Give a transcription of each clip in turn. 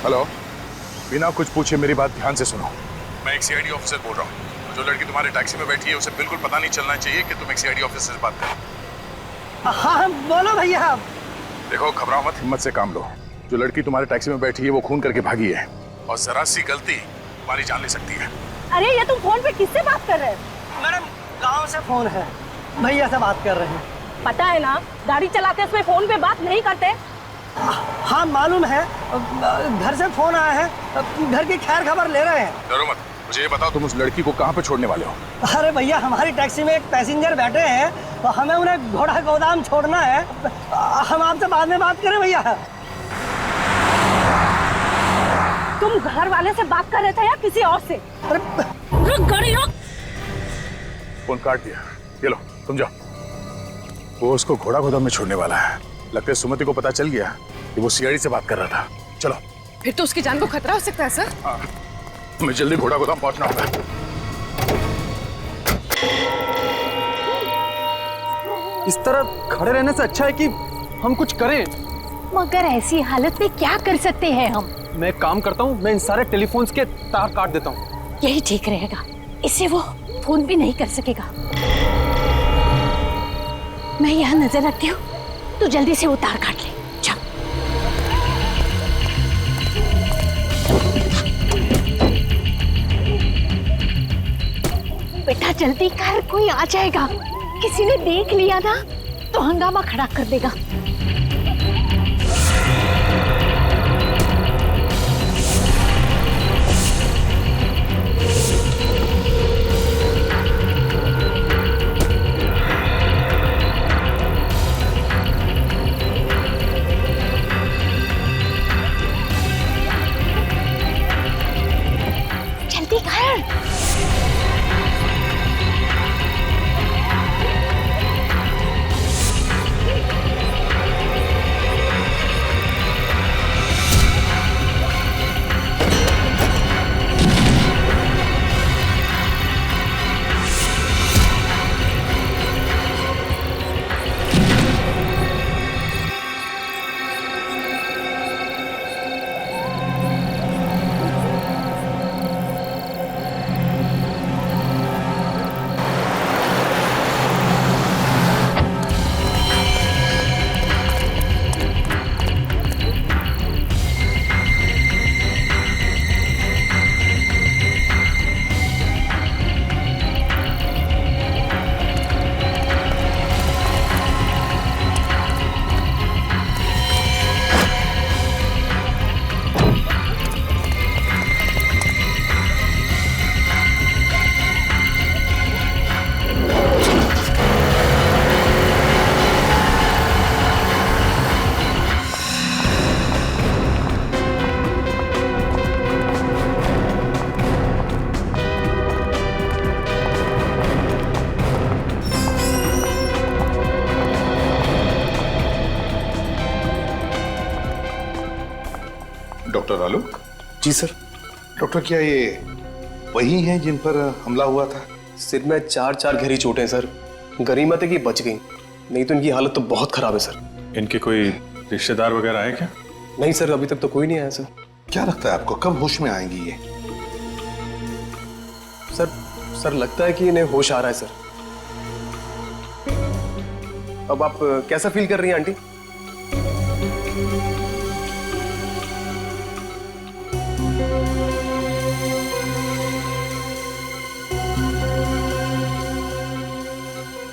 Hello, बिना कुछ पूछे मेरी बात ध्यान से सुनो। मैं एक सीआईडी ऑफिसर बोल रहा हूँ। जो लड़की तुम्हारे टैक्सी में बैठी है उसे बिल्कुल पता नहीं चलना चाहिए कि तुम एक सीआईडी ऑफिसर से बात कर रहे हो। हाँ बोलो भैया। देखो, घबराओ मत, हिम्मत से काम लो। जो लड़की तुम्हारे टैक्सी में बैठी है वो खून करके भागी है और जरा सी गलती तुम्हारी जान ले सकती है। अरे ये तुम फोन पे किससे बात कर रहे हो? मैडम गांव से फोन है, भैया से बात कर रहे हैं। पता है ना, गाड़ी चलाते समय फोन पे बात नहीं करते। हाँ मालूम है, घर से फोन आया है, घर की खैर खबर ले रहे हैं। डरो मत, मुझे ये बताओ तुम उस लड़की को कहाँ पे छोड़ने वाले हो? अरे भैया, हमारी टैक्सी में एक पैसेंजर बैठे हैं तो हमें उन्हें घोड़ा गोदाम छोड़ना है। हम आपसे बाद में बात करें भैया। तुम घर वाले से बात कर रहे थे या किसी और से? रुक गाड़ी रुक। फोन काट दिया। ये लो, तुम जाओ। वो उसको घोड़ा गोदाम में छोड़ने वाला है। लगता है सुमति को पता चल गया कि वो सीआईडी से बात कर रहा था। चलो। फिर तो उसकी जान को खतरा हो सकता है सर। हाँ, हमें जल्दी घोड़ा गोदाम पहुंचना होगा। इस तरह खड़े रहने से अच्छा है कि हम कुछ करें। मगर ऐसी हालत में क्या कर सकते हैं हम? मैं एक काम करता हूँ, मैं इन सारे टेलीफोन्स के तार काट देता हूँ। यही ठीक रहेगा, इससे वो फोन भी नहीं कर सकेगा। मैं यहाँ नजर रखती हूँ, तू जल्दी से वो तार काट ले। चल। बेटा जल्दी कर, कोई आ जाएगा। किसी ने देख लिया ना तो हंगामा खड़ा कर देगा। जल्दी कर। डॉक्टर आलोक। जी सर। डॉक्टर, क्या ये वही हैं जिन पर हमला हुआ था? सिर में 4 गहरी चोटें सर। गनीमत है कि बच गई, नहीं तो इनकी हालत तो बहुत खराब है सर। इनके कोई रिश्तेदार वगैरह है क्या? नहीं सर, अभी तक तो कोई नहीं आया सर। क्या लगता है आपको कब होश में आएंगी ये? सर लगता है कि इन्हें होश आ रहा है सर। अब आप कैसा फील कर रही हैं आंटी?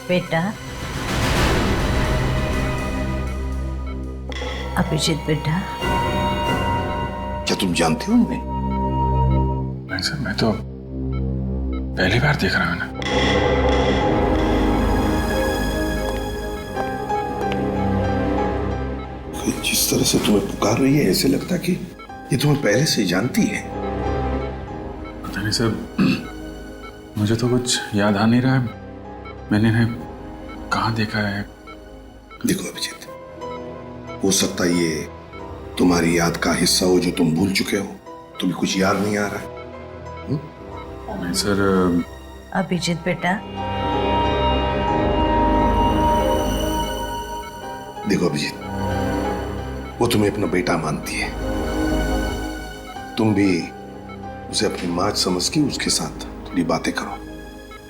बेटा, अभिजीत बेटा, क्या तुम जानते हो उन्हें? नहीं सर, मैं तो पहली बार देख रहा हूं ना। जिस तरह से तुम्हें पुकार रही है ऐसे लगता कि ये तुम्हें पहले से जानती है। पता नहीं सर, मुझे तो कुछ याद आ नहीं रहा है। मैंने इन्हें कहाँ देखा है? देखो अभिजीत, हो सकता है ये तुम्हारी याद का हिस्सा हो जो तुम भूल चुके हो। तुम्हें कुछ याद नहीं आ रहा है? नहीं सर। अभिजीत बेटा, देखो अभिजीत, वो तुम्हें अपना बेटा मानती है, तुम भी उसे अपनी माँ समझ के उसके साथ थोड़ी बातें करो,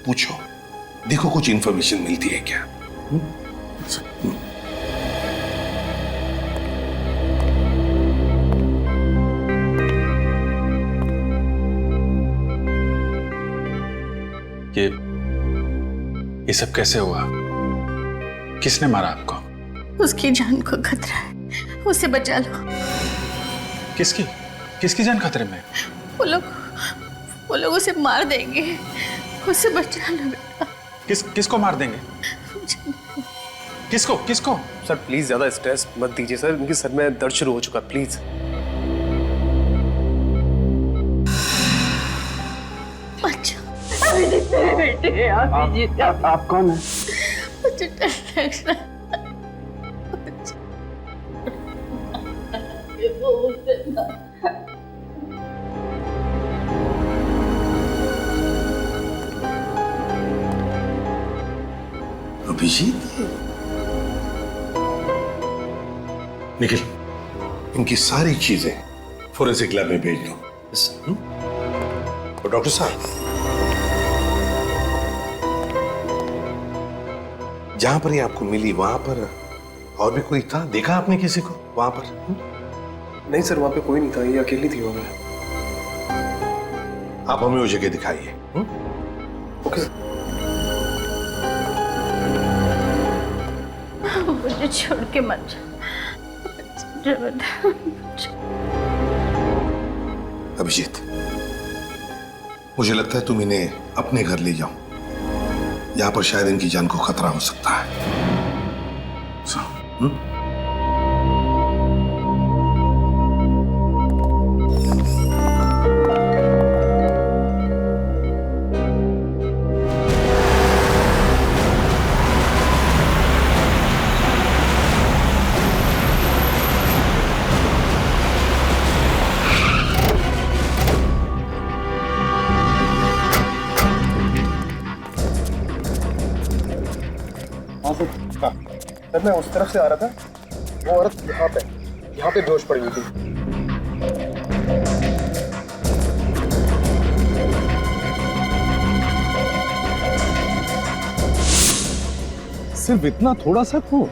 पूछो, देखो कुछ इंफॉर्मेशन मिलती है क्या। ये सब कैसे हुआ? किसने मारा आपको? उसकी जान को खतरा है, उसे बचा लो। किसकी किसकी जान खतरे में? वो लोग उसे मार देंगे, उसे बचा लो बेटा। किसको मार देंगे? किसको? सर प्लीज ज्यादा स्ट्रेस मत दीजिए सर, उनके सर में दर्द शुरू हो चुका, प्लीज। बेटे आप कौन है? अभिजीत, निखिल, इनकी सारी चीजें फोरेंसिक लैब में भेज दो। और डॉक्टर साहब, जहां पर ये आपको मिली वहां पर और भी कोई था? देखा आपने किसी को वहां पर? नहीं सर, वहां पे कोई नहीं था, ये अकेली थी वहां पे। आप हमें वो जगह दिखाइए। Okay sir. मुझे छोड़ के मत जाओ। अभिजीत, मुझे लगता है तुम इन्हें अपने घर ले जाओ, यहां पर शायद इनकी जान को खतरा हो सकता है। सर मैं उस तरफ से आ रहा था, वो औरत यहाँ पे बेहोश पड़ी हुई थी। सिर्फ इतना थोड़ा सा खून?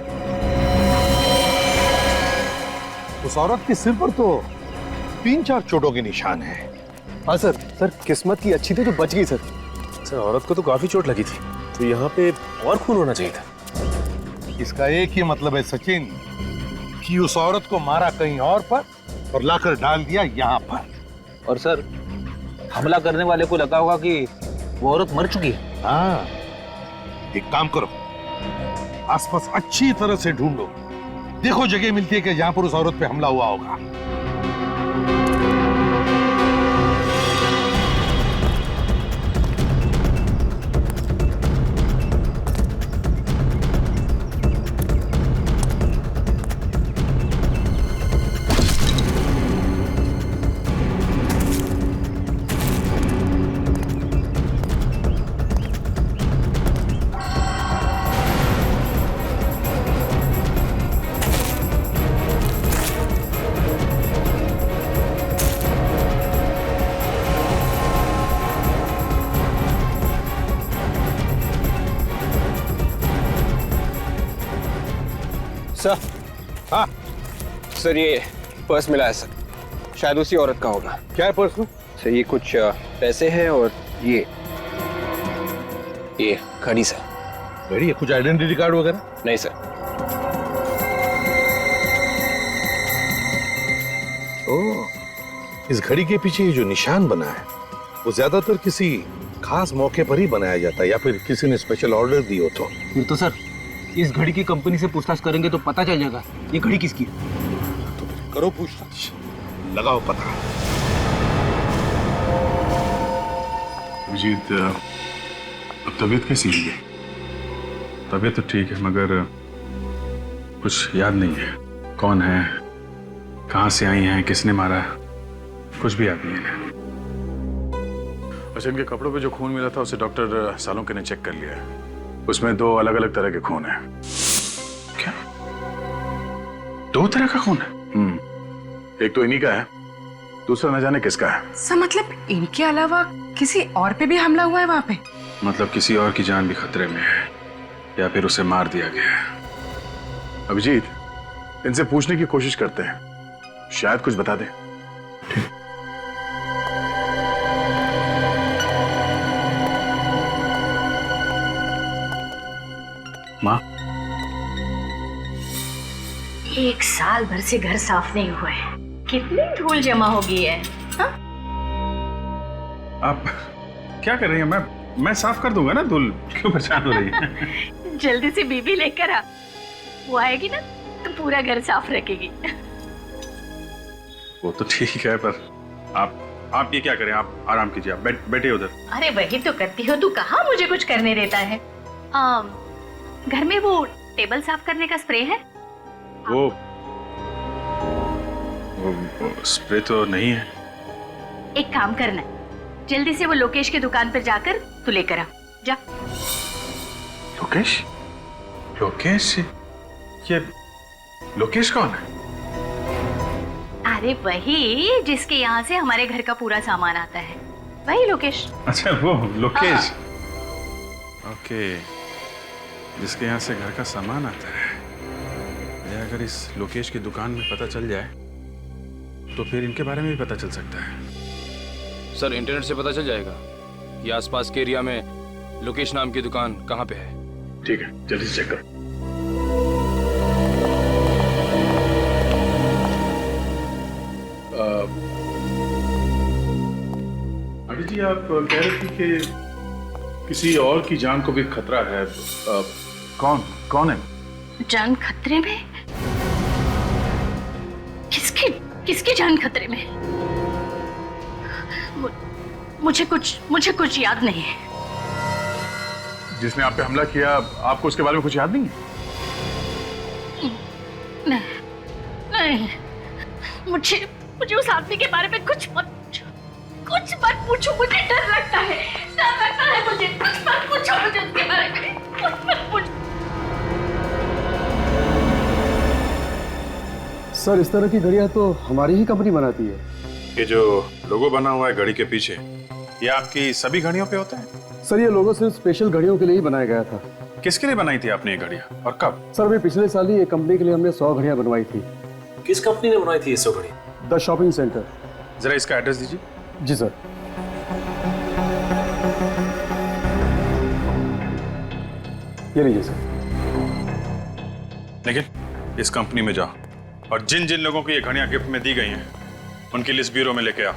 उस औरत के सिर पर तो 3-4 चोटों के निशान हैं। हाँ सर किस्मत की अच्छी थी तो बच गई सर। औरत को तो काफी चोट लगी थी, तो यहाँ पे और खून होना चाहिए था। इसका एक ही मतलब है सचिन, कि उस औरत को मारा कहीं और पर और लाकर डाल दिया यहाँ पर। और सर, हमला करने वाले को लगा होगा कि वो औरत मर चुकी है। हाँ, एक काम करो, आसपास अच्छी तरह से ढूंढो, देखो जगह मिलती है कि जहां पर उस औरत पे हमला हुआ होगा। सर, हाँ सर ये पर्स मिला है सर, शायद उसी औरत का होगा। क्या है पर्स में? सर ये कुछ पैसे हैं और ये घड़ी सर। घड़ी है? कुछ आइडेंटिटी कार्ड वगैरह? नहीं सर। ओह, इस घड़ी के पीछे ये जो निशान बना है वो ज्यादातर किसी खास मौके पर ही बनाया जाता है, या फिर किसी ने स्पेशल ऑर्डर दी हो तो। फिर तो सर इस घड़ी की कंपनी से पूछताछ करेंगे तो पता चल जाएगा ये घड़ी किसकी है। तो करो पूछताछ, लगाओ पता। अभिजीत, अब तबीयत कैसी है? तबीयत तो ठीक है, मगर कुछ याद नहीं है। कौन है, कहाँ से आई हैं, किसने मारा, कुछ भी याद नहीं है। अच्छा, इनके कपड़ों पे जो खून मिला था उसे डॉक्टर सालोंके ने चेक कर लिया है। उसमें 2 अलग-अलग तरह के खून हैं। क्या? 2 तरह का खून है? एक तो इन्हीं का है दूसरा न जाने किसका है। सर मतलब इनके अलावा किसी और पे भी हमला हुआ है वहाँ पे? मतलब किसी और की जान भी खतरे में है या फिर उसे मार दिया गया है। अभिजीत, इनसे पूछने की कोशिश करते हैं, शायद कुछ बता दे। माँ, 1 साल भर से घर साफ नहीं हुआ है, कितनी धूल जमा हो गई है। हाँ? आप क्या कर रही हैं? मैं साफ कर दूंगा ना, धूल क्यों परेशान हो रही है? जल्दी से बीबी लेकर आ, वो आएगी ना तो पूरा घर साफ रखेगी। वो तो ठीक है, पर आप ये क्या करें, आप आराम कीजिए, आप बैठे उधर। अरे वही तो करती हो, तू कहाँ मुझे कुछ करने देता है। घर में वो टेबल साफ करने का स्प्रे है? वो स्प्रे तो नहीं है। एक काम करना, जल्दी से वो लोकेश की दुकान पर जाकर तू लेकर आ जा। लोकेश? लोकेश? ये लोकेश कौन है? अरे वही जिसके यहाँ से हमारे घर का पूरा सामान आता है, वही लोकेश। अच्छा वो लोकेश। ओके, जिसके यहाँ से घर का सामान आता है। अगर इस लोकेश की दुकान में पता चल जाए तो फिर इनके बारे में भी पता चल सकता है। सर इंटरनेट से पता चल जाएगा कि आसपास के एरिया में लोकेश नाम की दुकान कहाँ पे है। ठीक है, जल्दी से चेक करो। आंटी जी, आप कह रही थी कि किसी और की जान को भी खतरा है। कौन है? जान खतरे में? किसकी जान खतरे में? मुझे कुछ याद नहीं है। जिसने आप पे हमला किया, आपको उसके बारे में कुछ याद नहीं है? नहीं, मुझे उस आदमी के बारे में कुछ मत पूछो, मुझे डर लगता है मुझे। कुछ मत पूछो मुझे उसके बारे में, कुछ मत पूछो। सर इस तरह की घड़ियां तो हमारी ही कंपनी बनाती है। ये जो लोगो बना हुआ है घड़ी के पीछे, ये आपकी सभी घड़ियों पे होता है? सर ये लोगो सिर्फ स्पेशल घड़ियों के लिए ही बनाया गया था। किसके लिए बनाई थी आपने ये घड़ियां और कब? सर अभी पिछले साल ही एक कंपनी के लिए हमने 100 घड़ियां बनवाई थी। किस कंपनी ने बनाई थी ये 100 घड़ी? The shopping centre. जरा इसका एड्रेस दीजिए। जी सर। ये लीजिए सर। लेकिन इस कंपनी में जाओ और जिन जिन लोगों को ये घड़ियां गिफ्ट में दी गई हैं उनकी लिस्ट ब्यूरो में लेके आओ।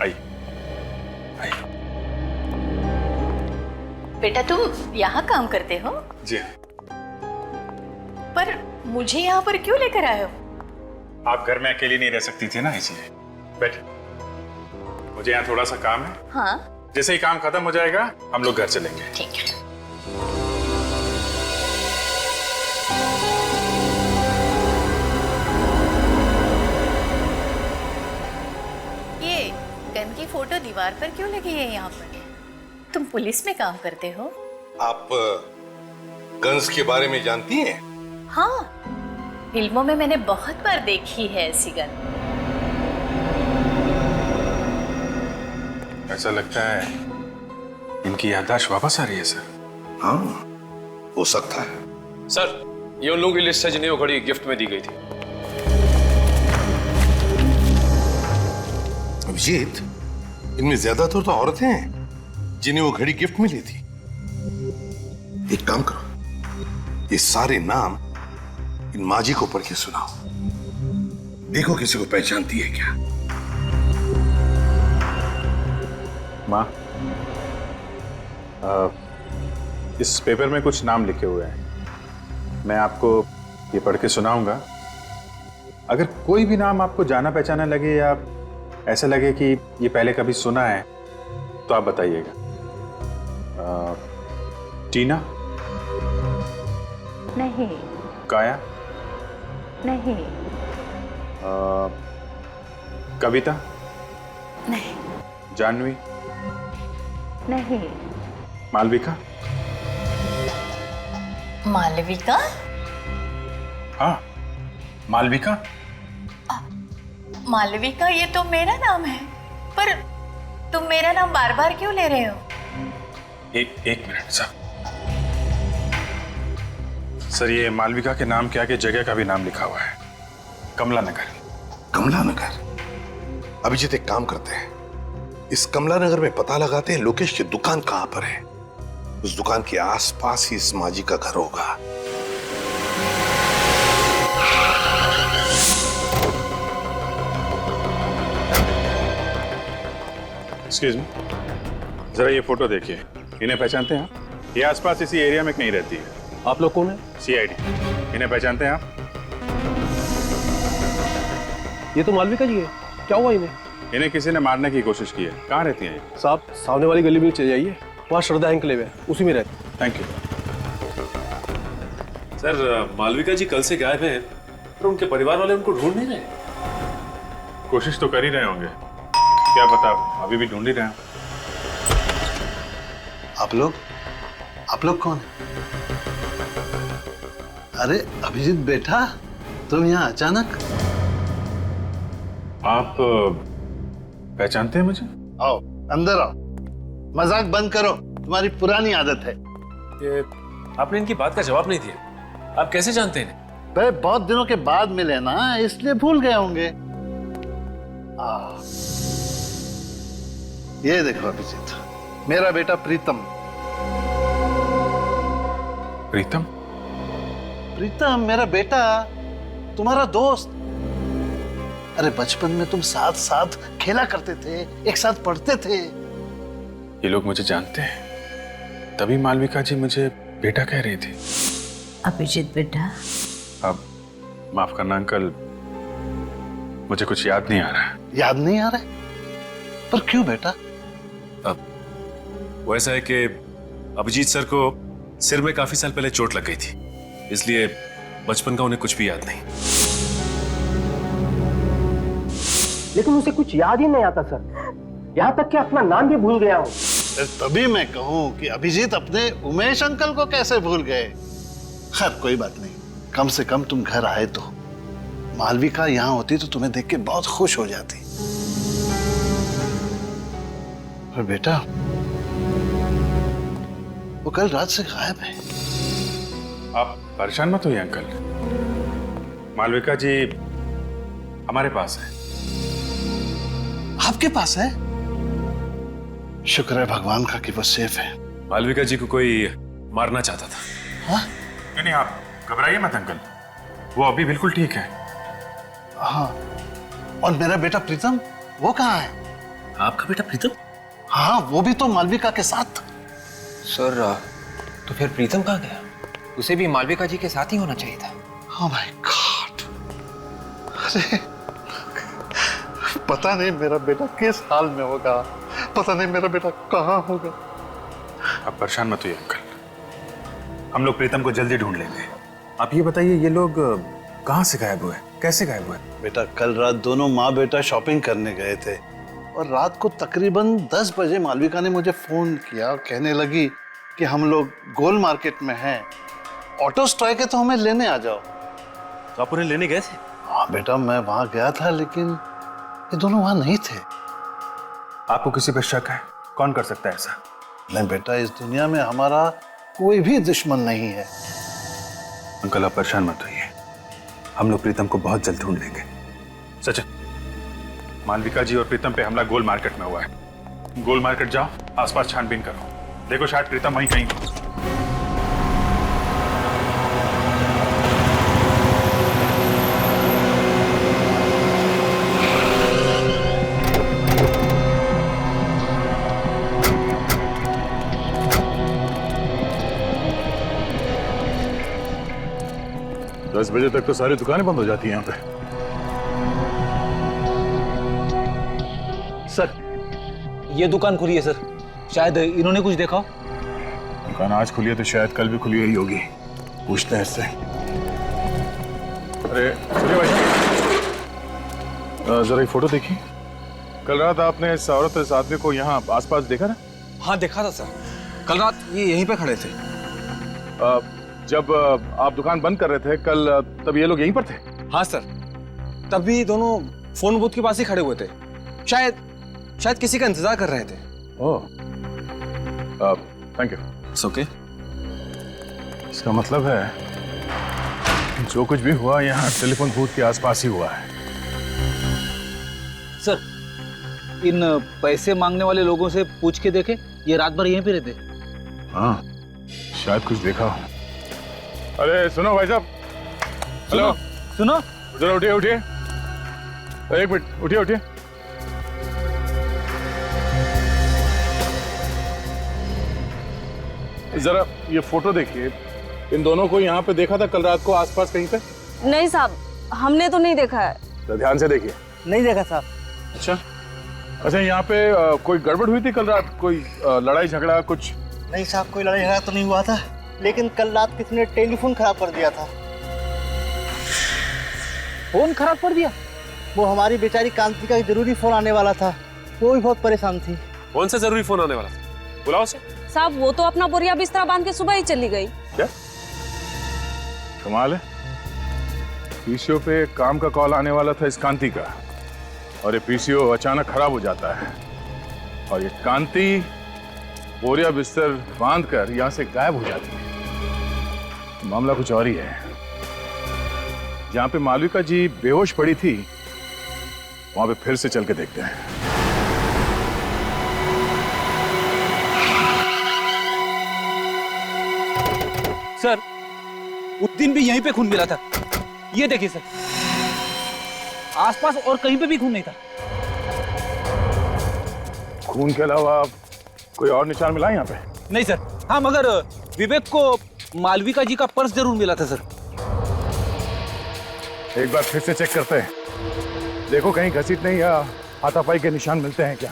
आई। बेटा तुम यहाँ काम करते हो? जी हाँ। पर मुझे यहाँ पर क्यों लेकर आए हो? आप घर में अकेली नहीं रह सकती थी ना, इसलिए। बैठे, मुझे यहाँ थोड़ा सा काम है। हाँ, जैसे ही काम खत्म हो जाएगा हम लोग घर चलेंगे। ठीक है। ये गन की फोटो दीवार पर क्यों लगी है यहाँ पर? तुम पुलिस में काम करते हो? आप गन्स के बारे में जानती हैं? हाँ, फिल्मों में मैंने बहुत बार देखी है ऐसी गन। ऐसा लगता है इनकी याददाश्त वापस आ रही है सर। हाँ, हो सकता है। सर ये उन लोगों की लिस्ट है जिन्हें वो घड़ी गिफ्ट में दी गई थी। अभिजीत, इनमें ज्यादातर तो औरतें हैं जिन्हें वो घड़ी गिफ्ट मिली थी। एक काम करो, ये सारे नाम इन माजी को पढ़ के सुनाओ, देखो किसी को पहचानती है क्या। माँ, इस पेपर में कुछ नाम लिखे हुए हैं, मैं आपको ये पढ़ के सुनाऊंगा। अगर कोई भी नाम आपको जाना पहचाना लगे या ऐसा लगे कि ये पहले कभी सुना है तो आप बताइएगा। टीना? नहीं। काया? नहीं। कविता? नहीं। जानवी? नहीं। मालविका? मालविका? हाँ, मालविका। मालविका, ये तो मेरा नाम है, पर तुम मेरा नाम बार बार क्यों ले रहे हो? एक मिनट सर, ये मालविका के नाम के आगे जगह का भी नाम लिखा हुआ है, कमला नगर। कमला नगर? अभिजीत एक काम करते हैं, इस कमला नगर में पता लगाते हैं लोकेश की दुकान कहां पर है। उस दुकान के आसपास ही इस माजी का घर होगा। एक्सक्यूज मी, जरा ये फोटो देखिए, इन्हें पहचानते हैं आप? ये आसपास इसी एरिया में कहीं रहती है। आप लोग कौन है? सीआईडी। इन्हें पहचानते हैं आप? ये तो मालविका जी है। क्या हुआ इन्हें? इन्हें किसी ने मारने की कोशिश की है। कहाँ रहती हैं ये? साहब, सामने वाली गली में चले जाइए, वहाँ श्रद्धा एन्क्लेव है, उसी में रहती। Thank you sir. Malvika ji कल से गायब हैं, पर उनके परिवार वाले उनको ढूंढ नहीं रहे। कोशिश तो कर ही रहे होंगे, क्या पता अभी भी ढूंढ ही रहे हैं। आप लोग कौन है? अरे अभिजीत बेटा, तुम यहाँ अचानक? आप पहचानते हैं मुझे? आओ अंदर आओ, मजाक बंद करो, तुम्हारी पुरानी आदत है। ये आपने इनकी बात का जवाब नहीं दिया, आप कैसे जानते हैं? भाई बहुत दिनों के बाद मिले ना, इसलिए भूल गए होंगे। ये देखो अभिजीत, मेरा बेटा प्रीतम। प्रीतम? प्रीतम मेरा बेटा, तुम्हारा दोस्त। अरे बचपन में तुम साथ साथ खेला करते थे, एक साथ पढ़ते थे। ये लोग मुझे जानते हैं, तभी मालविका जी मुझे बेटा कह रही थी। अभिजीत बेटा। अब माफ करना अंकल, मुझे कुछ याद नहीं आ रहा है। याद नहीं आ रहा है? पर क्यों बेटा? अब वो ऐसा है कि अभिजीत सर को सिर में काफी साल पहले चोट लग गई थी, इसलिए बचपन का उन्हें कुछ भी याद नहीं। लेकिन उसे कुछ याद ही नहीं आता सर, यहाँ तक कि अपना नाम भी भूल गया हूँ। तभी मैं कहूँ कि अभिजीत अपने उमेश अंकल को कैसे भूल गए। खैर कोई बात नहीं, कम से कम तुम घर आए तो। मालविका यहाँ होती तो तुम्हें देख के बहुत खुश हो जाती। पर बेटा, वो कल रात से गायब है। आप परेशान मत होइए अंकल, मालविका जी हमारे पास है। आपके पास है? शुक्र है भगवान का कि वो सेफ है। मालविका जी को कोई मारना चाहता था। हाँ? नहीं, आप घबराइए मत अंकल, वो अभी बिल्कुल ठीक है। हाँ, और मेरा बेटा प्रीतम, वो कहाँ है? आपका बेटा प्रीतम? हाँ, वो भी तो मालविका के साथ। सर, तो फिर प्रीतम कहाँ गया? उसे भी मालविका जी के साथ ही होना चाहिए था। Oh my God! अरे पता नहीं मेरा बेटा किस हाल में होगा, पता नहीं मेरा बेटा कहाँ होगा। आप परेशान मत होइए अंकल, हम लोग प्रीतम को जल्दी ढूंढ लेंगे। आप ये बताइए, ये लोग कहाँ से गायब हुए, कैसे गायब हुए? बेटा कल रात दोनों माँ बेटा शॉपिंग करने गए थे, और रात को तकरीबन 10 बजे मालविका ने मुझे फोन किया, कहने लगी कि हम लोग गोल मार्केट में हैं, ऑटो स्ट्राइक है तो हमें लेने आ जाओ। तो आप उन्हें लेने गए थे? हाँ बेटा, मैं वहां गया था, लेकिन ये दोनों वहां नहीं थे। आपको किसी पर शक है? कौन कर सकता है ऐसा? नहीं बेटा, इस दुनिया में हमारा कोई भी दुश्मन नहीं है। अंकल आप परेशान मत होइए, हम लोग प्रीतम को बहुत जल्द ढूंढ लेंगे। सचिन, मालविका जी और प्रीतम पे हमला गोल मार्केट में हुआ है। गोल मार्केट जाओ, आसपास छानबीन करो, देखो शायद प्रीतम वहीं कहीं हो। दस बजे तक तो सारी दुकानें बंद हो जाती हैं यहाँ पे। सर, ये दुकान खुली है सर, शायद इन्होंने कुछ देखा। दुकान आज खुली है तो शायद कल भी खुली ही होगी, पूछते हैं इससे। अरे सुनिए भाई साहब, जरा ये फोटो देखिए। कल रात आपने इस औरत इस आदमी को यहाँ आसपास देखा ना? हाँ देखा था सर, कल रात ये यहीं पे खड़े थे। जब आप दुकान बंद कर रहे थे कल, तब ये लोग यहीं पर थे? हाँ सर, तभी दोनों फोन बूथ के पास ही खड़े हुए थे। शायद किसी का इंतजार कर रहे थे। ओह, थैंक यू। It's okay. इसका मतलब है जो कुछ भी हुआ यहाँ टेलीफोन बूथ के आसपास ही हुआ है। सर, इन पैसे मांगने वाले लोगों से पूछ के देखे, ये रात भर यहीं पे रहते। हाँ, शायद कुछ देखा हो। अरे सुनो भाई साहब, हेलो, सुनो, जरा उठिए उठिए, एक मिनट, उठिए उठिए। जरा ये फोटो देखिए, इन दोनों को यहाँ पे देखा था कल रात को आसपास कहीं पे? नहीं साहब, हमने तो नहीं देखा है। तो ध्यान से देखिए। नहीं देखा साहब। अच्छा अच्छा, यहाँ पे कोई गड़बड़ हुई थी कल रात? कोई लड़ाई झगड़ा कुछ? नहीं साहब, कोई लड़ाई झगड़ा तो नहीं हुआ था, लेकिन कल रात किसी ने टेलीफोन खराब कर दिया था। फोन खराब कर दिया? वो हमारी बेचारी कांति का जरूरी फोन आने वाला था, वो भी बहुत परेशान थी। कौन सा जरूरी फोन आने वाला था? बुलाओ उसे। साहब वो तो अपना बोरिया बिस्तरा बांध के सुबह ही चली गई। क्या कमाल है, पीसीओ पे काम का कॉल आने वाला था इस कांति का, और ये पीसीओ अचानक खराब हो जाता है, और ये कांति बोरिया बिस्तर बांधकर यहां से गायब हो जाती है। मामला कुछ और ही है। जहां पे मालविका जी बेहोश पड़ी थी, वहां पे फिर से चल के देखते हैं। सर, उस दिन भी यहीं पे खून मिला था। ये देखिए सर, आसपास और कहीं पे भी खून नहीं था। खून के अलावा कोई और निशान मिला यहाँ पे? नहीं सर। हाँ, मगर विवेक को मालविका जी का पर्स जरूर मिला था सर। एक बार फिर से चेक करते हैं, देखो कहीं घसीटने या हाथापाई के निशान मिलते हैं क्या।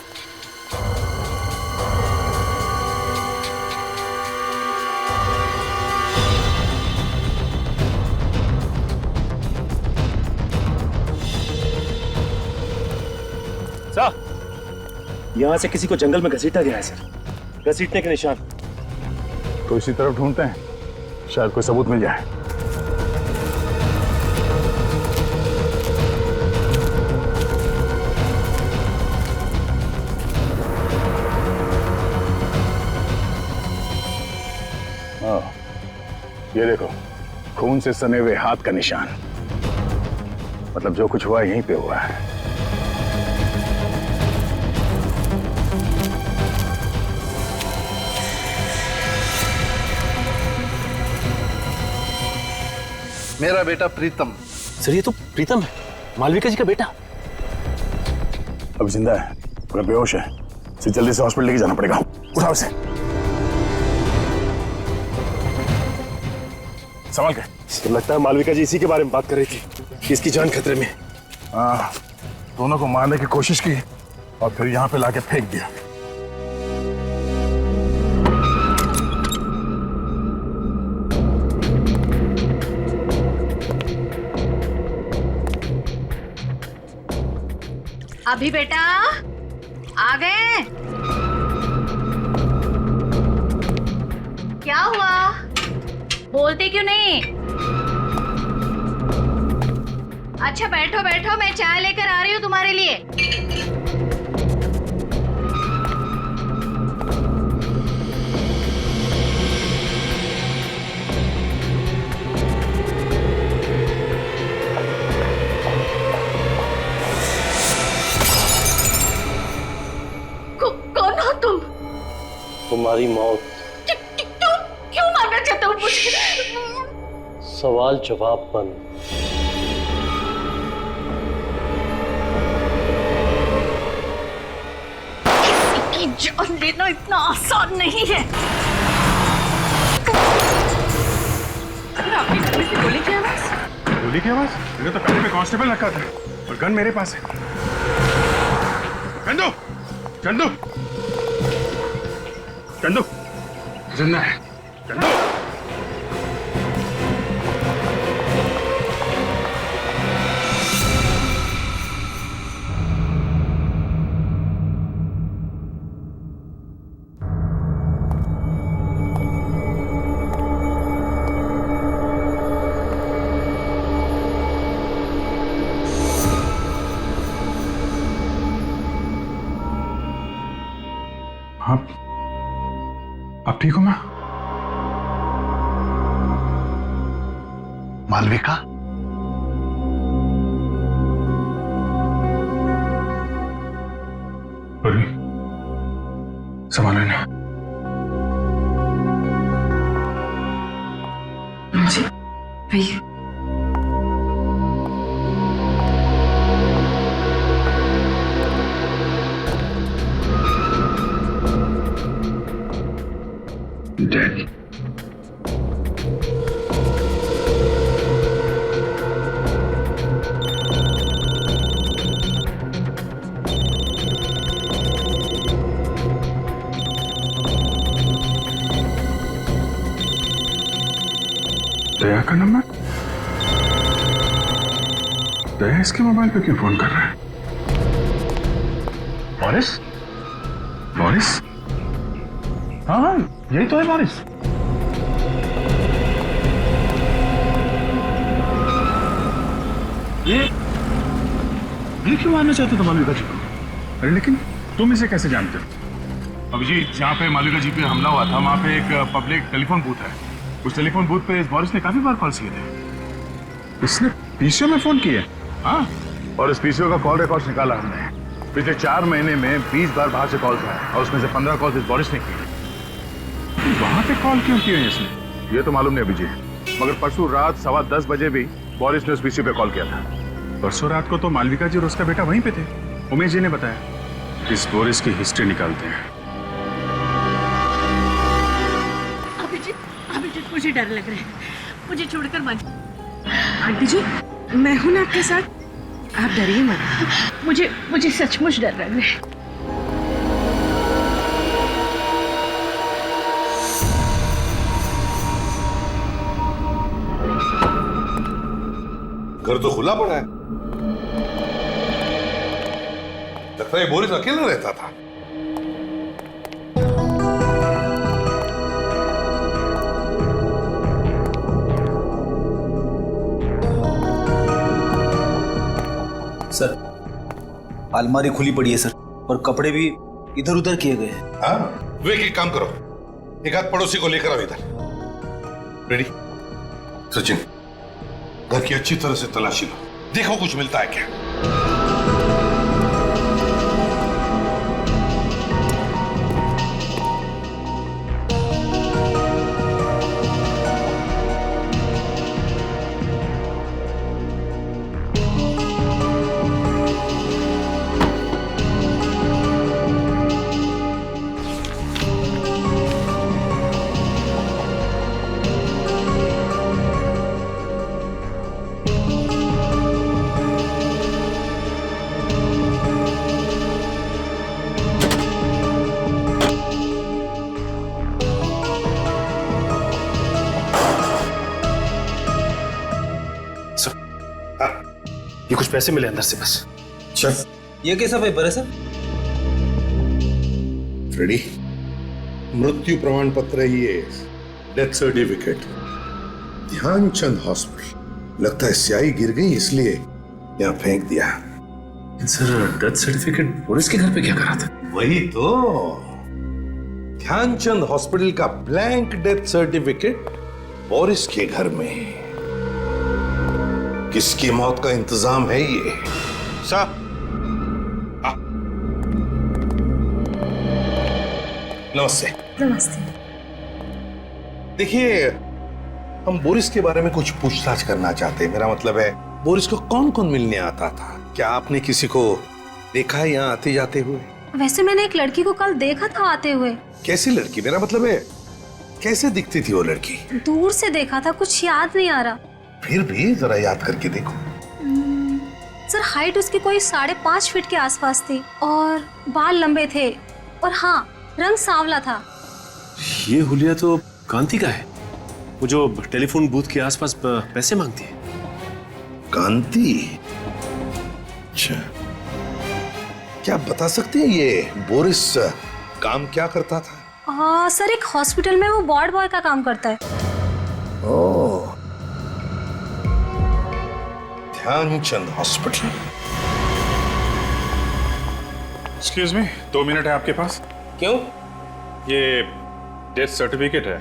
सर, यहां से किसी को जंगल में घसीटा गया है सर, घसीटने के निशान। तो इसी तरफ ढूंढते हैं, शायद कोई सबूत मिल जाए। हाँ, ये देखो, खून से सने हुए हाथ का निशान। मतलब जो कुछ हुआ यहीं पे हुआ है। मेरा बेटा प्रीतम। सर, ये तो प्रीतम है, मालविका जी का बेटा। अभी जिंदा है मगर बेहोश है, इसे जल्दी से हॉस्पिटल लेके जाना पड़ेगा। उठाओ इसे, संभाल के। तो लगता है मालविका जी इसी के बारे में बात कर रही थी कि इसकी जान खतरे में। हाँ, दोनों को मारने की कोशिश की और फिर यहाँ पे लाके फेंक दिया। अभी बेटा आ गए? क्या हुआ, बोलते क्यों नहीं? अच्छा बैठो बैठो, मैं चाय लेकर आ रही हूँ तुम्हारे लिए। कौन हो तुम? तुम्हारी मौत। क्यों मारना चाहते हो मुझे? सवाल जवाब बंद। किसी की जान लेना इतना आसान नहीं है। आपके घर में से गोली की आवाज? गोली की आवाज? मैंने तो पहले में कांस्टेबल रखा था और गन मेरे पास है। चंदू, चंदू, चंदू, जिंदा है। चंदू, ठीक हो माँ? मालविका, पूर्वी संभालो ना। जी भैया। डैडी दया का नंबर? दया इसके मोबाइल पे क्यों फोन कर रहा है? मॉरिस? मॉरिस? हाँ हाँ, यही तो है मॉरिस। ये क्यों मारना चाहते हो मालविका जी को? अरे लेकिन तुम इसे कैसे जानते हो? अभिजीत, जहाँ पे मालविका जी पे हमला हुआ था वहाँ पे एक पब्लिक टेलीफोन बूथ है। उस टेलीफोन बूथ पे इस बोरिस ने काफी बार कॉल किए थे। इसने पीसीओ में फोन किया? हाँ, और इस पीसीओ का कॉल रिकॉर्ड निकाला हमने। पिछले 4 महीने में 20 बार बाहर से कॉल किया और उसमें से 15 कॉल इस बोरिस ने किए। वहां पे कॉल क्यों किए हैं इसने? ये तो मालूम नहीं अभिजीत, मगर परसों रात 10:15 बजे भी बोरिस ने उस पीसीओ पे कॉल किया था। परसों रात को तो मालविका जी और उसका बेटा वहीं पे थे, उमेश जी ने बताया। इस बोरिस की हिस्ट्री निकालते हैं। अभिजीत मुझे डर लग रहा है, मुझे छोड़कर मत। आंटी जी मैं हूं ना आपके साथ, आप डरिए मत। मुझे सचमुच डर लग रहा है। घर तो खुला पड़ा है, लगता है बोरिस अकेला रहता था। सर अलमारी खुली पड़ी है सर, और कपड़े भी इधर उधर किए गए हैं। हाँ, वे एक काम करो, एक आध पड़ोसी को लेकर आओ इधर। रेडी? सचिन, घर की अच्छी तरह से तलाशी लो, देखो कुछ मिलता है क्या। ये कुछ पैसे मिले अंदर से बस। चल, ये कैसा पेपर है सर? रेडी? मृत्यु प्रमाण पत्र है ये, डेथ सर्टिफिकेट, ध्यानचंद हॉस्पिटल। लगता है स्याही गिर गई इसलिए यहाँ फेंक दिया। सर डेथ सर्टिफिकेट बोरिस के घर पे क्या करा था? वही तो, ध्यानचंद हॉस्पिटल का ब्लैंक डेथ सर्टिफिकेट बोरिस के घर में। किसकी मौत का इंतजाम है ये? साहब, नमस्ते। नमस्ते। देखिए, हम बोरिस के बारे में कुछ पूछताछ करना चाहते हैं। मेरा मतलब है, बोरिस को कौन कौन मिलने आता था? क्या आपने किसी को देखा है यहाँ आते जाते हुए? वैसे मैंने एक लड़की को कल देखा था आते हुए। कैसी लड़की? मेरा मतलब है, कैसे दिखती थी वो लड़की? दूर से देखा था, कुछ याद नहीं आ रहा। फिर भी जरा याद करके देखो। सर हाइट उसकी कोई 5.5 फीट के आसपास थी और बाल लंबे थे, और हाँ, रंग सांवला था। ये हुलिया तो कांति का है, वो जो टेलीफोन बूथ के आसपास पैसे मांगती है। कांति? अच्छा, क्या आप बता सकते हैं ये बोरिस काम क्या करता था? सर एक हॉस्पिटल में वो वार्ड बॉय का काम करता है। Oh, Dhyanchand hospital. Excuse me, 2 minute है आपके पास? क्यों? ये डेथ सर्टिफिकेट है।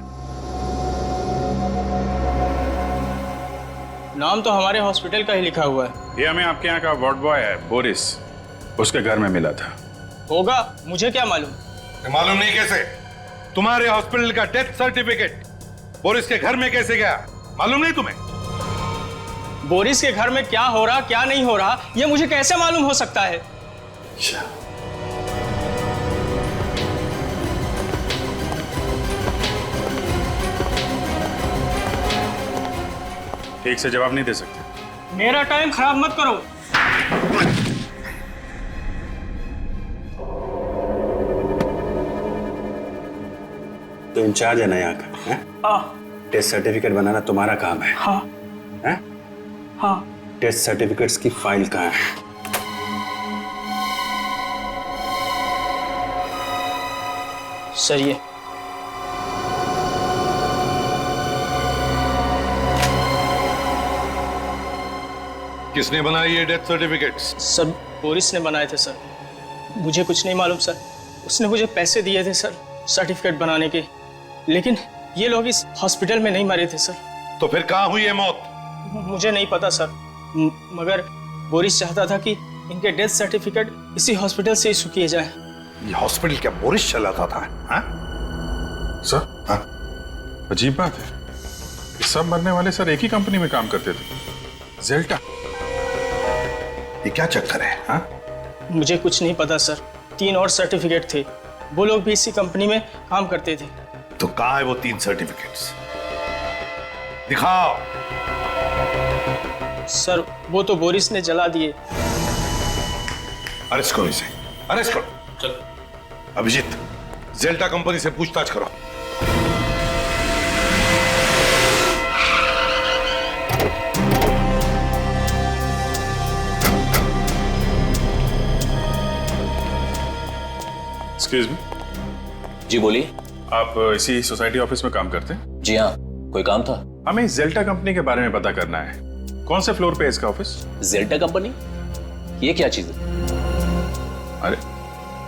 नाम तो हमारे हॉस्पिटल का ही लिखा हुआ है। ये हमें आपके यहाँ का वार्ड बॉय है बोरिस, उसके घर में मिला था। होगा, मुझे क्या मालूम। मालूम नहीं कैसे? तुम्हारे हॉस्पिटल का डेथ सर्टिफिकेट बोरिस के घर में कैसे गया? मालूम नहीं तुम्हें? बोरिस के घर में क्या हो रहा क्या नहीं हो रहा ये मुझे कैसे मालूम हो सकता है? ठीक से जवाब नहीं दे सकते। मेरा टाइम खराब मत करो। तो इंचार्ज है ना यहाँ का, हैं? टेस्ट सर्टिफिकेट बनाना तुम्हारा काम है। हाँ। हैं? हाँ। टेस्ट सर्टिफिकेट्स की फाइल कहाँ है? सर ये किसने बनाई ये डेथ सर्टिफिकेट्स? सर बोरिस ने बनाए थे सर। मुझे कुछ नहीं मालूम सर। उसने मुझे पैसे दिए थे सर सर्टिफिकेट बनाने के, लेकिन ये लोग इस हॉस्पिटल में नहीं मरे थे सर। तो फिर कहाँ हुई है मौत? मुझे नहीं पता सर, मगर बोरिस चाहता था कि इनके डेथ सर्टिफिकेट इसी हॉस्पिटल से इशू किए जाए। ये हॉस्पिटल क्या बोरिस चलाता था? हाँ? सर, हाँ? अजीब बात है, सब मरने वाले सर एक ही कंपनी में काम करते थे, जेल्टा। ये क्या चक्कर है? हाँ? मुझे कुछ नहीं पता सर। 3 और सर्टिफिकेट थे, वो लोग भी इसी कंपनी में काम करते थे। तो कहाँ है वो 3 सर्टिफिकेट्स? दिखाओ। सर वो तो बोरिस ने जला दिए। अरेस्ट करो इसे, अरेस्ट करो। चलो अभिजीत, जेल्टा कंपनी से पूछताछ करो। Excuse me. जी बोलिए। आप इसी सोसाइटी ऑफिस में काम करते हैं? जी हाँ, कोई काम था? हमें इस जेल्टा कंपनी के बारे में पता करना है। कौन से फ्लोर पे है इसका ऑफिस? जेल्टा कंपनी? ये क्या चीज है? अरे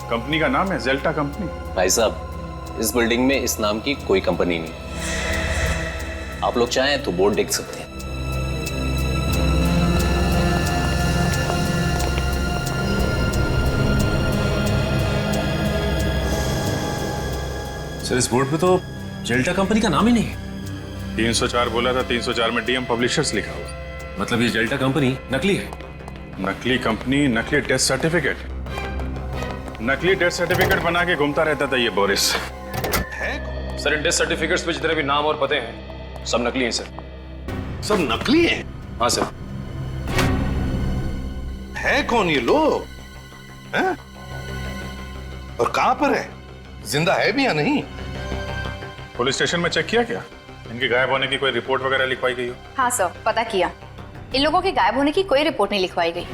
कंपनी का नाम है जेल्टा कंपनी। भाई साहब, इस बिल्डिंग में इस नाम की कोई कंपनी नहीं। आप लोग चाहें तो बोर्ड देख सकते हैं। सर इस बोर्ड पे तो जेल्टा कंपनी का नाम ही नहीं है। 304 बोला था, 304 में डीएम पब्लिशर्स लिखा हुआ। मतलब ये जेल्टा कंपनी नकली है? नकली कंपनी, नकली डेथ सर्टिफिकेट। नकली डेथ सर्टिफिकेट बना के घूमता रहता था ये Boris. Sir in death certificates पे जितने भी नाम और पते हैं सब नकली हैं सर। सब नकली हैं? हाँ सर। है कौन ये लोग? हैं? और कहां पर है? जिंदा है भी या नहीं? पुलिस स्टेशन में चेक किया क्या? इनके गायब होने की कोई रिपोर्ट वगैरह लिखवाई गई हो? हाँ सर, पता किया। इन लोगों के गायब होने की कोई रिपोर्ट नहीं लिखवाई गई।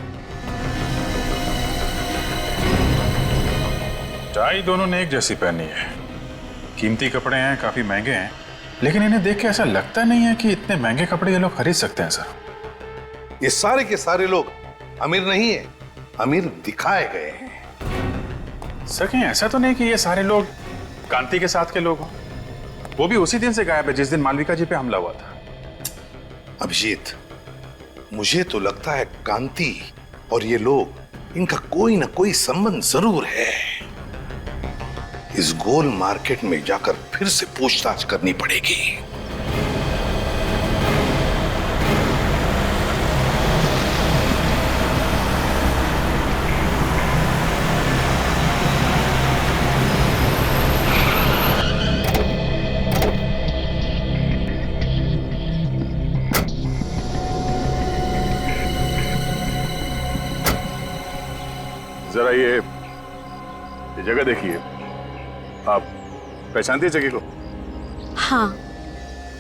टाई दोनों ने एक जैसी पहनी है, कीमती कपड़े हैं, काफी महंगे हैं, लेकिन इन्हें देख के ऐसा लगता नहीं है कि इतने महंगे कपड़े ये लोग खरीद सकते हैं सर। ये सारे के सारे लोग अमीर नहीं है, अमीर दिखाए गए हैं। सर कहीं ऐसा तो नहीं कि ये सारे लोग कांति के साथ के लोग हों? वो भी उसी दिन से गायब है जिस दिन मालविका जी पे हमला हुआ था। अभिजीत, मुझे तो लगता है कांति और ये लोग, इनका कोई ना कोई संबंध जरूर है। इस गोल मार्केट में जाकर फिर से पूछताछ करनी पड़ेगी। जरा ये जगह देखिए, आप पहचानती है जगह को? हाँ,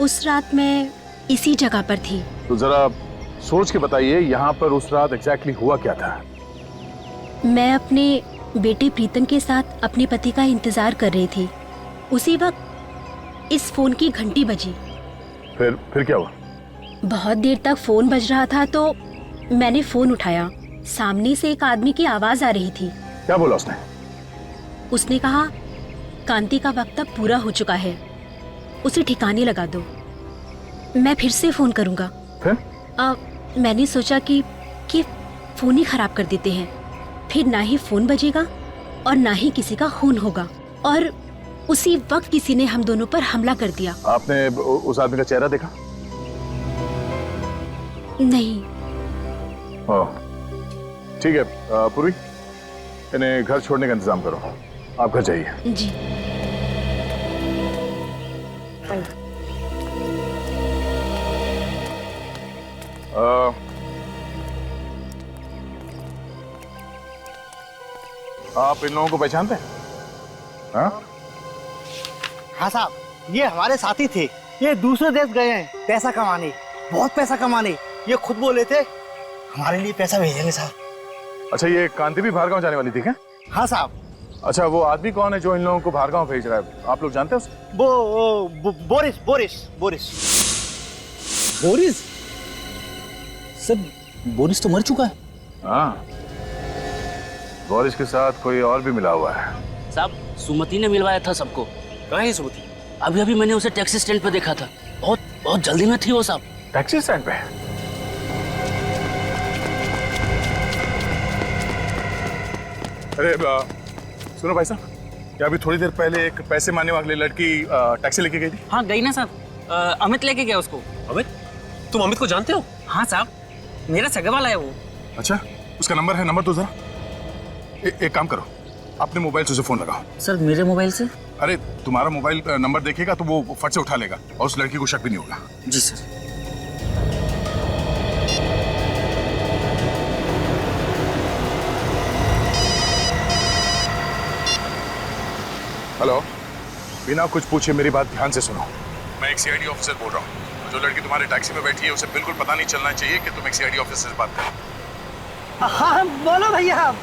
उस रात मैं इसी जगह पर थी। तो जरा सोच के बताइए यहाँ पर उस रात एग्जैक्टली हुआ क्या था? मैं अपने बेटे प्रीतम के साथ अपने पति का इंतजार कर रही थी। उसी वक्त इस फोन की घंटी बजी। फिर क्या हुआ? बहुत देर तक फोन बज रहा था तो मैंने फोन उठाया। सामने से एक आदमी की आवाज आ रही थी। क्या बोला उसने? उसने कहा, कांति का वक्त अब पूरा हो चुका है, उसे ठिकाने लगा दो। मैं फिर से फोन करूंगा। फिर मैंने सोचा कि फोन ही खराब कर देते हैं, फिर ना ही फोन बजेगा और ना ही किसी का खून होगा। और उसी वक्त किसी ने हम दोनों पर हमला कर दिया। आपने उस आदमी का चेहरा देखा? नहीं। ठीक है पूर्वी, इन्हें घर छोड़ने का इंतजाम करो। आप घर जाइए। जी। आप इन लोगों को पहचानते हैं? हाँ साहब, ये हमारे साथी थे। ये दूसरे देश गए हैं पैसा कमाने, बहुत पैसा कमाने। ये खुद बोले थे हमारे लिए पैसा भेजेंगे साहब। अच्छा, ये कांति भी भार्गव जाने वाली थी क्या? हाँ साहब। अच्छा, वो आदमी कौन है जो इन लोगों को भार्गव भेज रहा है? आप लोग जानते हैं उसको? Boris Boris Boris Boris? Sir, Boris तो मर चुका है। हाँ, बोरिस के साथ कोई और भी मिला हुआ है। साहब, सुमति ने मिलवाया था सबको। कहाँ है सुमति? अभी अभी मैंने उसे टैक्सी स्टैंड पे देखा था। बहुत जल्दी में थी वो साहब। टैक्सी स्टैंड पे? अरे सुनो भाई साहब, क्या अभी थोड़ी देर पहले एक पैसे मांगने वाली लड़की टैक्सी लेके गई थी? हाँ गई ना साहब। अमित लेके गया उसको। अमित? तुम अमित को जानते हो? हाँ साहब, मेरा सगा वाला है वो। अच्छा, उसका नंबर है? नंबर तो जरा। एक काम करो, अपने मोबाइल से उसे फोन लगाओ। सर, मेरे मोबाइल से? अरे तुम्हारा मोबाइल नंबर देखेगा तो वो फट से उठा लेगा और उस लड़की को शक भी नहीं होगा। जी सर। हेलो, बिना कुछ पूछे मेरी बात ध्यान से सुनो। मैं एक सीआईडी ऑफिसर बोल रहा हूँ। जो लड़की तुम्हारे टैक्सी में बैठी है उसे बिल्कुल पता नहीं चलना चाहिए कि तुम एक सीआईडी ऑफिसर से बात कर। हाँ बोलो भैया।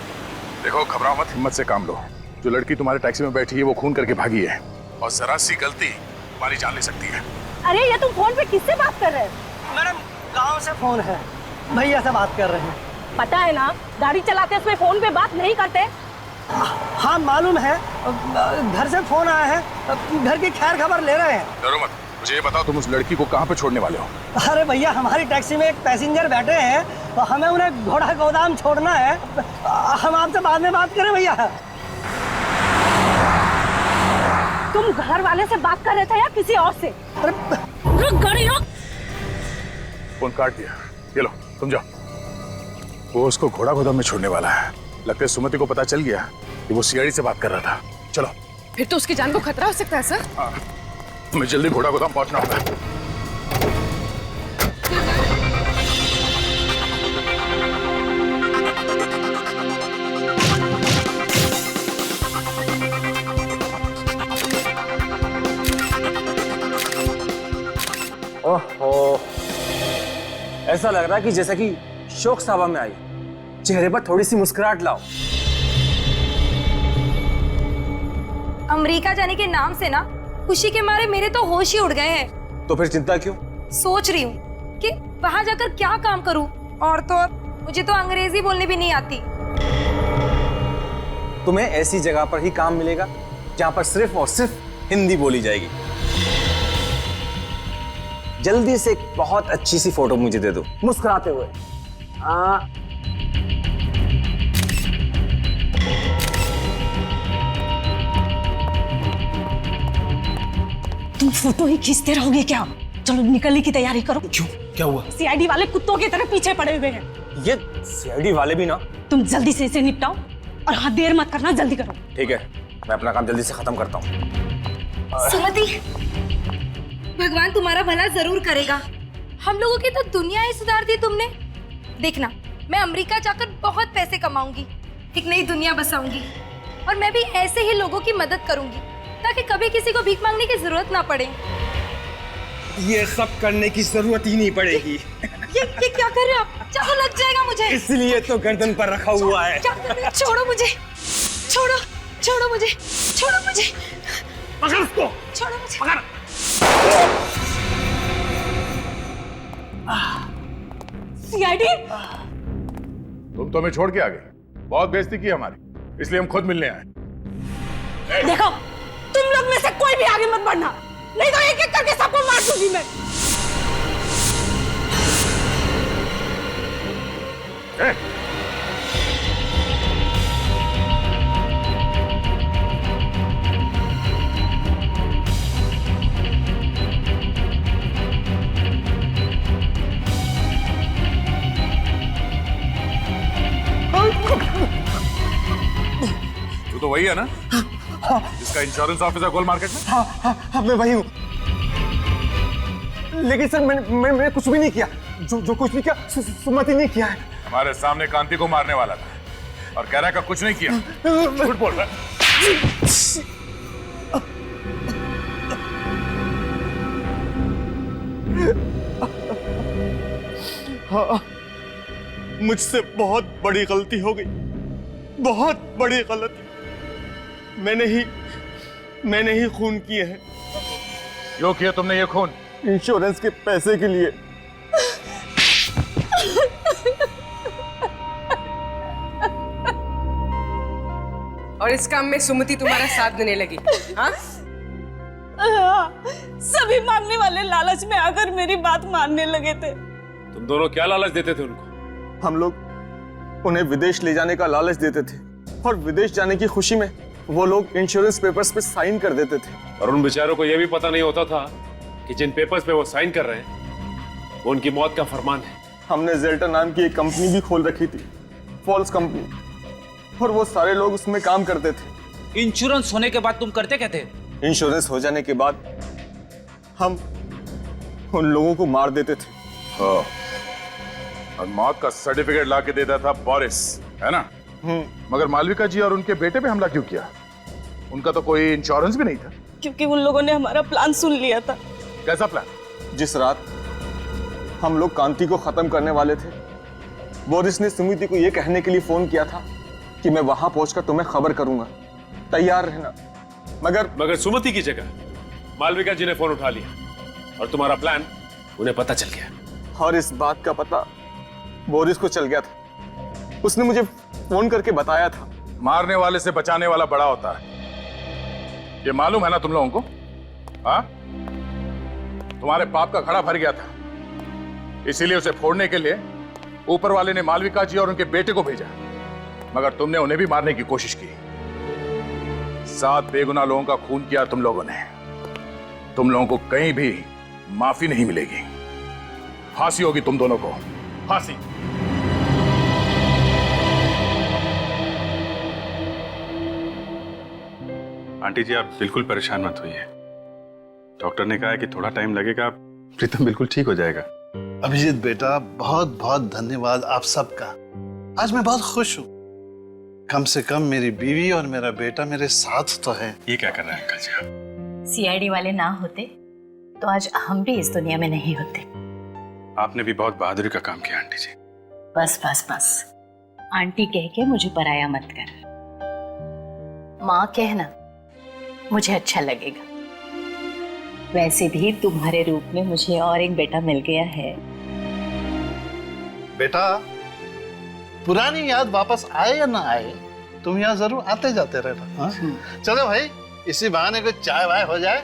देखो, घबराओ मत, हिम्मत से काम लो। जो लड़की तुम्हारे टैक्सी में बैठी है वो खून करके भागी है और जरा सी गलती तुम्हारी जान ले सकती है। अरे ये तुम फोन पे किससे बात कर रहे हैं? मैडम, गांव से फोन है, भैया से बात कर रहे हैं। पता है ना, गाड़ी चलाते समय फोन पे बात नहीं करते। हाँ मालूम है, घर से फोन आया है, घर की खैर खबर ले रहे हैं। डरो मत, मुझे ये बताओ तुम उस लड़की को कहाँ पे छोड़ने वाले हो? अरे भैया, हमारी टैक्सी में एक पैसेंजर बैठे हैं और हमें उन्हें घोड़ा गोदाम छोड़ना है। हम आपसे बाद में बात करें भैया। तुम घर वाले से बात कर रहे थे या किसी और से? रुक गाड़ी रुक। फोन काट दिया। ये लो, तुम जाओ। वो उसको घोड़ा गोदाम में छोड़ने वाला है। लगता है सुमति को पता चल गया कि वो सीआईडी से बात कर रहा था। चलो। फिर तो उसकी जान को खतरा हो सकता है सर। हाँ, हमें जल्दी घोड़ा गोदाम पहुंचना होगा। ओहो, ऐसा लग रहा है कि जैसा कि शोक सभा में आई। चेहरे पर थोड़ी सी मुस्कुराहट लाओ। अमेरिका जाने के नाम से ना खुशी के मारे मेरे तो होश ही उड़ गए हैं। तो फिर चिंता क्यों? सोच रही हूँ कि वहां जाकर क्या काम करूँ, और तो और मुझे तो अंग्रेजी बोलने भी नहीं आती। तुम्हें ऐसी जगह पर ही काम मिलेगा जहां पर सिर्फ और सिर्फ हिंदी बोली जाएगी। जल्दी से एक बहुत अच्छी सी फोटो मुझे दे दो, मुस्कुराते हुए। तुम फोटो ही खींचते रहोगे क्या? चलो निकलने की तैयारी करो। क्यों, क्या हुआ? सीआईडी वाले कुत्तों की तरह पीछे पड़े हुए हैं। ये सीआईडी वाले भी ना। तुम जल्दी से इसे निपटाओ और हाँ, देर मत करना, जल्दी करो। ठीक है, मैं अपना काम जल्दी से खत्म करता हूँ। सुमति, भगवान तुम्हारा भला जरूर करेगा। हम लोगों की तो दुनिया ही सुधार दी तुमने। देखना, मैं अमेरिका जाकर बहुत पैसे कमाऊंगी, एक नई दुनिया बसाऊंगी, और मैं भी ऐसे ही लोगों की मदद करूंगी ताकि कभी किसी को भीख मांगने की जरूरत ना पड़े। ये सब करने की जरूरत ही नहीं पड़ेगी। ये क्या कर रहे हो आप? चाकू लग जाएगा मुझे। इसलिए तो गर्दन पर रखा हुआ है। क्या कर रहे हो? छोड़ो मुझे, छोड़ो, छोड़ो मुझे, छोड़ो मुझे, पकड़ उसको, छोड़ो मुझे, पकड़। सीआईडी, तुम तो हमें छोड़ के आ गए, बहुत बेइज्जती की हमारी, इसलिए हम खुद मिलने आए। देखो, तुम लोग में से कोई भी आगे मत बढ़ना। नहीं तो एक एक करके सबको मार दूंगी मैं। तू तो वही है ना जिसका इंश्योरेंस ऑफिसर गोल मार्केट में? हाँ, मैं वही हूँ। लेकिन सर मैंने कुछ भी नहीं किया। जो कुछ भी किया सुमति ने किया है। हमारे सामने कांति को मारने वाला था और कह रहा है कि कुछ नहीं किया। झूठ बोल रहा है। हाँ, मुझसे बहुत बड़ी गलती हो गई, बहुत बड़ी गलती। मैंने ही खून किए हैं। क्यों किया तुमने ये खून? इंश्योरेंस के पैसे के लिए। और इस काम में सुमति तुम्हारा साथ देने लगी? हाँ? सभी मांगने वाले लालच में आकर मेरी बात मानने लगे थे। तुम दोनों क्या लालच देते थे उनको? हम लोग उन्हें विदेश ले जाने का लालच देते थे और विदेश जाने की खुशी में वो लोग इंश्योरेंस पेपर्स पे साइन कर देते थे। और उन बेचारों को यह भी पता नहीं होता था कि जिन पेपर्स पे वो साइन कर रहे हैं वो उनकी मौत का फरमान है। हमने जेल्टर नाम की एक कंपनी भी खोल रखी थी, फॉल्स कंपनी, और वो सारे लोग उसमें काम करते थे। इंश्योरेंस होने के बाद तुम करते क्या थे? इंश्योरेंस हो जाने के बाद हम उन लोगों को मार देते थे। हाँ। और मौत का सर्टिफिकेट ला के देता था बोरिस, है ना? मगर मालविका जी और उनके बेटे पे हमला क्यों किया? उनका तो कोई इंश्योरेंस भी नहीं था। क्योंकि उन लोगों ने हमारा प्लान सुन लिया था। कैसा प्लान? जिस रात हम लोग कांति को खत्म करने वाले थे, बोरिस ने सुमिति को यह कहने के लिए फोन किया था कि मैं वहां पहुंचकर तुम्हें खबर करूंगा, तैयार रहना। मगर सुमति की जगह मालविका जी ने फोन उठा लिया और तुम्हारा प्लान उन्हें पता चल गया। और इस बात का पता बोरिस को चल गया था। उसने मुझे फोन करके बताया था। मारने वाले से बचाने वाला बड़ा होता है, ये मालूम है ना तुम लोगों को? हाँ? तुम्हारे पाप का घड़ा भर गया था, इसीलिए उसे फोड़ने के लिए ऊपर वाले ने मालविका जी और उनके बेटे को भेजा, मगर तुमने उन्हें भी मारने की कोशिश की। 7 बेगुनाह लोगों का खून किया तुम लोगों ने। तुम लोगों को कहीं भी माफी नहीं मिलेगी। फांसी होगी तुम दोनों को, फांसी। आंटी जी आप बिल्कुल परेशान मत होइए। डॉक्टर ने कहा है कि थोड़ा टाइम लगेगा, प्रीतम बिल्कुल ठीक हो जाएगा। अभिजीत बेटा, बहुत बहुत धन्यवाद आप सबका। आज मैं बहुत खुश हूँ। कम से कम मेरी बीवी और मेरा बेटा मेरे साथ तो है। ये क्या कर रहे हैं अंकल जी आप? सीआईडी वाले ना होते तो आज हम भी इस दुनिया में नहीं होते। आपने भी बहुत बहादुरी का काम किया आंटी जी। बस बस बस, आंटी कह के मुझे पराया मत कर। माँ कहना मुझे अच्छा लगेगा। वैसे भी तुम्हारे रूप में मुझे और एक बेटा मिल गया है। बेटा, पुरानी याद वापस आए या ना आए, तुम यहाँ जरूर आते जाते रहना। चलो भाई, इसी बहाने को चाय वाय हो जाए।